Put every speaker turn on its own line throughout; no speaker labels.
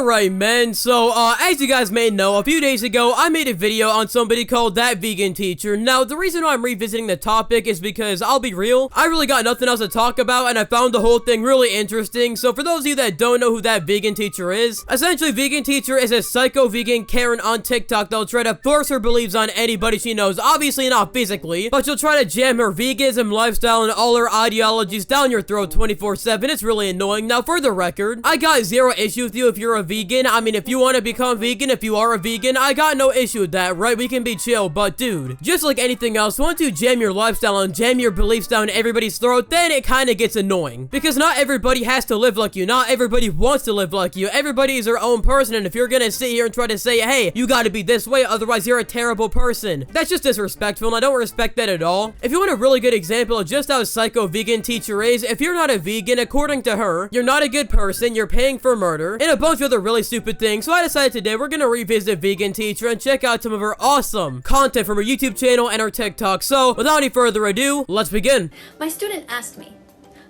Alright, man, so, as you guys may know, a few days ago, I made a video on somebody called That Vegan Teacher. Now, the reason why I'm revisiting the topic is because, I'll be real, I really got nothing else to talk about, and I found the whole thing really interesting. So, for those of you that don't know who That Vegan Teacher is, essentially, Vegan Teacher is a psycho vegan Karen on TikTok that'll try to force her beliefs on anybody she knows. Obviously, not physically, but she'll try to jam her veganism lifestyle and all her ideologies down your throat 24/7. It's really annoying. Now, for the record, I got zero issue with you if you're a vegan. I mean, if you want to become vegan, if you are a vegan, I got no issue with that, right? We can be chill, but dude, just like anything else, once you jam your lifestyle and jam your beliefs down everybody's throat, then it kind of gets annoying. Because not everybody has to live like you. Not everybody wants to live like you. Everybody is their own person, and if you're gonna sit here and try to say, hey, you gotta be this way, otherwise you're a terrible person, that's just disrespectful, and I don't respect that at all. If you want a really good example of just how psycho Vegan Teacher is, if you're not a vegan, according to her, you're not a good person, you're paying for murder, and a bunch of other really stupid things. So I decided today we're gonna revisit Vegan Teacher and check out some of her awesome content from her YouTube channel and her TikTok. So without any further ado, let's begin.
My student asked me,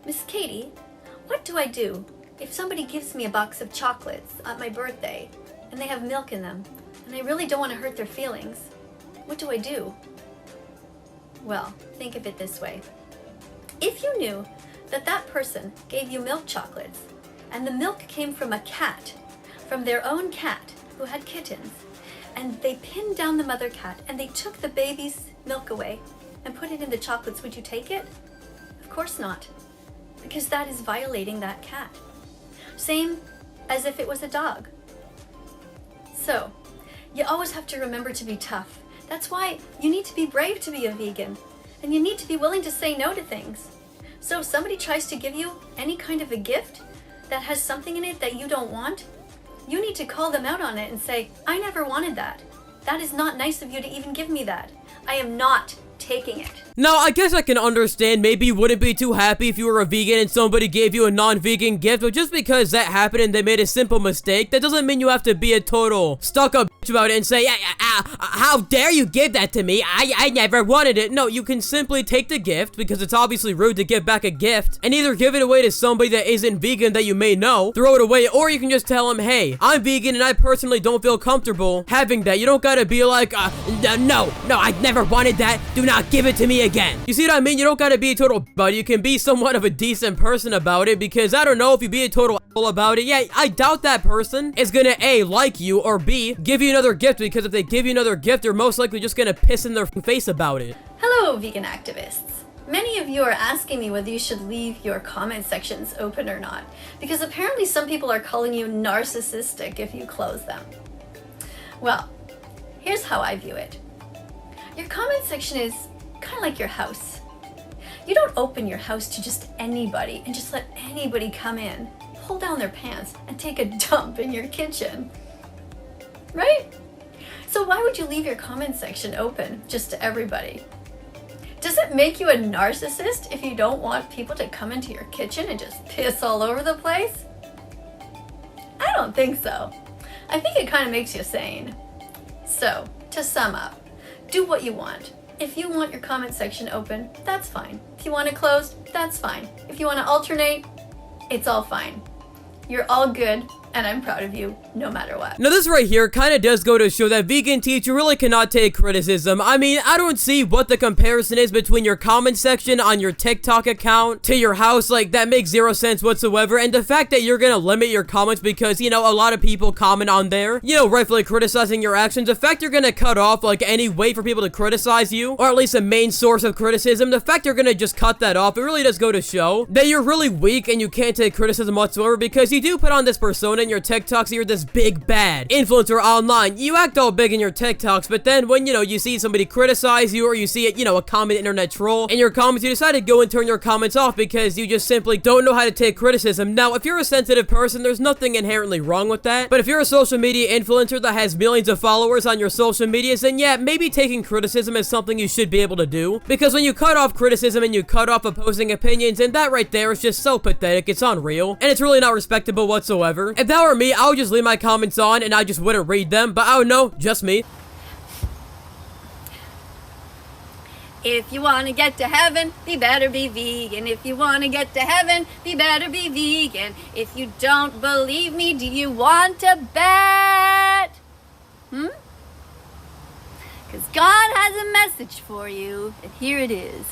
Miss Katie, what do I do if somebody gives me a box of chocolates at my birthday and they have milk in them and I really don't want to hurt their feelings? What do I do? Well, think of it this way. If you knew that that person gave you milk chocolates and the milk came from a cat, from their own cat who had kittens, and they pinned down the mother cat and they took the baby's milk away and put it in the chocolates, would you take it? Of course not, because that is violating that cat. Same as if it was a dog. So, you always have to remember to be tough. That's why you need to be brave to be a vegan, and you need to be willing to say no to things. So if somebody tries to give you any kind of a gift that has something in it that you don't want, you need to call them out on it and say, I never wanted that. That is not nice of you to even give me that. I am not taking it.
Now, I guess I can understand maybe you wouldn't be too happy if you were a vegan and somebody gave you a non-vegan gift, but just because that happened and they made a simple mistake, that doesn't mean you have to be a total stuck-up bitch about it and say, how dare you give that to me? I never wanted it. No, you can simply take the gift, because it's obviously rude to give back a gift, and either give it away to somebody that isn't vegan that you may know, throw it away, or you can just tell them, hey, I'm vegan and I personally don't feel comfortable having that. You don't gotta be like, no, I never wanted that. Do not give it to me again. You see what I mean? You don't gotta be a total but you can be somewhat of a decent person about it, because I don't know, if you be a total asshole about it, yeah, I doubt that person is gonna A, like you, or B, give you another gift, because if they give you another gift, they're most likely just gonna piss in their face about it.
Hello, vegan activists. Many of you are asking me whether you should leave your comment sections open or not, because apparently some people are calling you narcissistic if you close them. Well, here's how I view it. Your comment section is kind of like your house. You don't open your house to just anybody and just let anybody come in, pull down their pants, and take a dump in your kitchen. Right? So why would you leave your comment section open just to everybody? Does it make you a narcissist if you don't want people to come into your kitchen and just piss all over the place? I don't think so. I think it kind of makes you sane. So, to sum up, do what you want. If you want your comment section open, that's fine. If you want it closed, that's fine. If you want to alternate, it's all fine. You're all good, and I'm proud of you, no matter what.
Now, this right here kind of does go to show that Vegan Teacher really cannot take criticism. I mean, I don't see what the comparison is between your comment section on your TikTok account to your house. Like, that makes zero sense whatsoever. And the fact that you're gonna limit your comments because, you know, a lot of people comment on there, you know, rightfully criticizing your actions. The fact you're gonna cut off, like, any way for people to criticize you, or at least a main source of criticism, the fact you're gonna just cut that off, it really does go to show that you're really weak and you can't take criticism whatsoever, because you do put on this persona in your TikToks, you're this big bad influencer online. You act all big in your TikToks, but then when, you know, you see somebody criticize you, or you see it, you know, a common internet troll in your comments, you decide to go and turn your comments off because you just simply don't know how to take criticism. Now, if you're a sensitive person, there's nothing inherently wrong with that, but if you're a social media influencer that has millions of followers on your social medias, then yeah, maybe taking criticism is something you should be able to do, because when you cut off criticism and you cut off opposing opinions, and that right there is just so pathetic, it's unreal, and it's really not respectable whatsoever. If that were me, I would just leave my comments on and I just wouldn't read them, but I don't know, just me.
If you want to get to heaven, you better be vegan. If you want to get to heaven, you better be vegan. If you don't believe me, do you want to bet? Because God has a message for you, and here it is.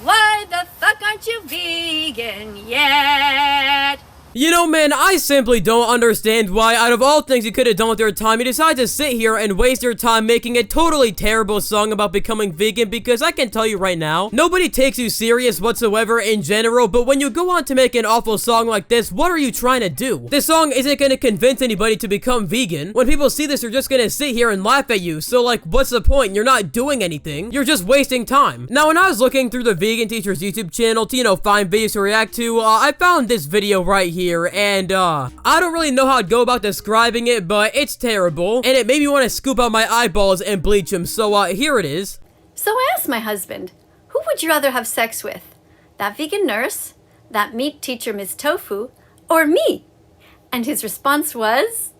Why the fuck aren't you vegan yet?
You know, man, I simply don't understand why, out of all things you could have done with your time, you decide to sit here and waste your time making a totally terrible song about becoming vegan, because I can tell you right now, nobody takes you serious whatsoever in general, but when you go on to make an awful song like this, what are you trying to do? This song isn't going to convince anybody to become vegan. When people see this, they're just going to sit here and laugh at you, so like, what's the point? You're not doing anything. You're just wasting time. Now, when I was looking through the Vegan Teacher's YouTube channel to, you know, find videos to react to, I found this video right here. And I don't really know how I'd go about describing it, but it's terrible, and it made me want to scoop out my eyeballs and bleach them, so here it is.
So I asked my husband, who would you rather have sex with? That vegan nurse, that meat teacher Ms. Tofu, or me? And his response was...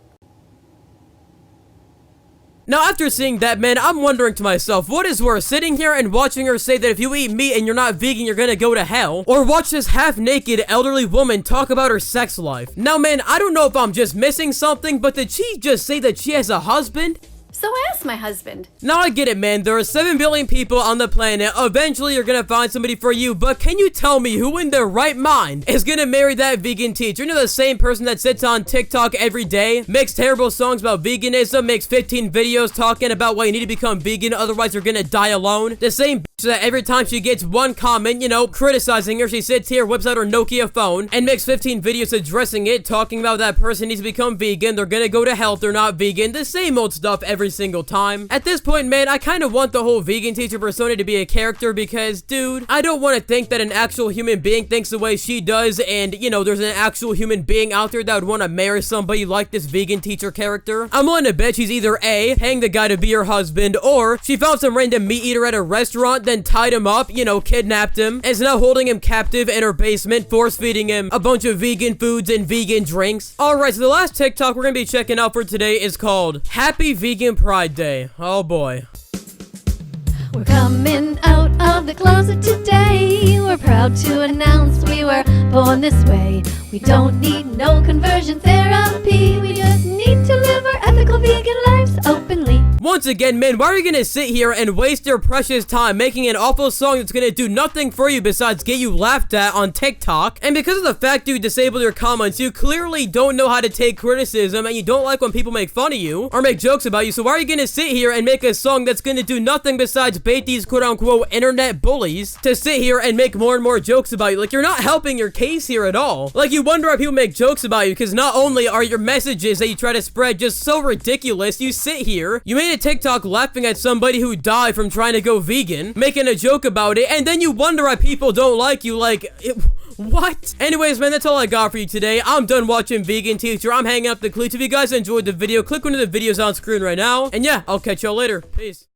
Now, after seeing that, man, I'm wondering to myself, what is worse, sitting here and watching her say that if you eat meat and you're not vegan, you're gonna go to hell, or watch this half-naked elderly woman talk about her sex life? Now, man, I don't know if I'm just missing something, but did she just say that she has a husband?
So I asked my husband.
Now I get it, man. There are 7 billion people on the planet. Eventually, you're gonna find somebody for you. But can you tell me who in their right mind is gonna marry that vegan teacher? You know, the same person that sits on TikTok every day, makes terrible songs about veganism, makes 15 videos talking about why you need to become vegan, otherwise you're gonna die alone. The same bitch that every time she gets one comment, you know, criticizing her, she sits here, whips out her Nokia phone, and makes 15 videos addressing it, talking about that person needs to become vegan, they're gonna go to hell if they're not vegan. The same old stuff every single time. At this point, man, I kind of want the whole vegan teacher persona to be a character because, dude, I don't want to think that an actual human being thinks the way she does, and, you know, there's an actual human being out there that would want to marry somebody like this vegan teacher character. I'm willing to bet she's either A, paying the guy to be her husband, or she found some random meat eater at a restaurant, then tied him up, you know, kidnapped him, and is now holding him captive in her basement, force-feeding him a bunch of vegan foods and vegan drinks. Alright, so the last TikTok we're gonna be checking out for today is called Happy Vegan Pride Day. Oh boy.
We're coming out of the closet today. We're proud to announce we were born this way. We don't need no conversion therapy. We just need to live our ethical vegan lives openly.
Once again, man, why are you gonna sit here and waste your precious time making an awful song that's gonna do nothing for you besides get you laughed at on TikTok? And because of the fact you disabled your comments, you clearly don't know how to take criticism, and you don't like when people make fun of you or make jokes about you, so why are you gonna sit here and make a song that's gonna do nothing besides bait these quote-unquote internet bullies to sit here and make more and more jokes about you? Like, you're not helping your case here at all. Like, you wonder why people make jokes about you, because not only are your messages that you try to spread just so ridiculous, you sit here, you made a TikTok laughing at somebody who died from trying to go vegan, making a joke about it, and then you wonder why people don't like you. Like, what? Anyways, man, that's all I got for you today. I'm done watching Vegan Teacher. I'm hanging up the cleats. If you guys enjoyed the video, click one of the videos on screen right now, and yeah, I'll catch y'all later. Peace.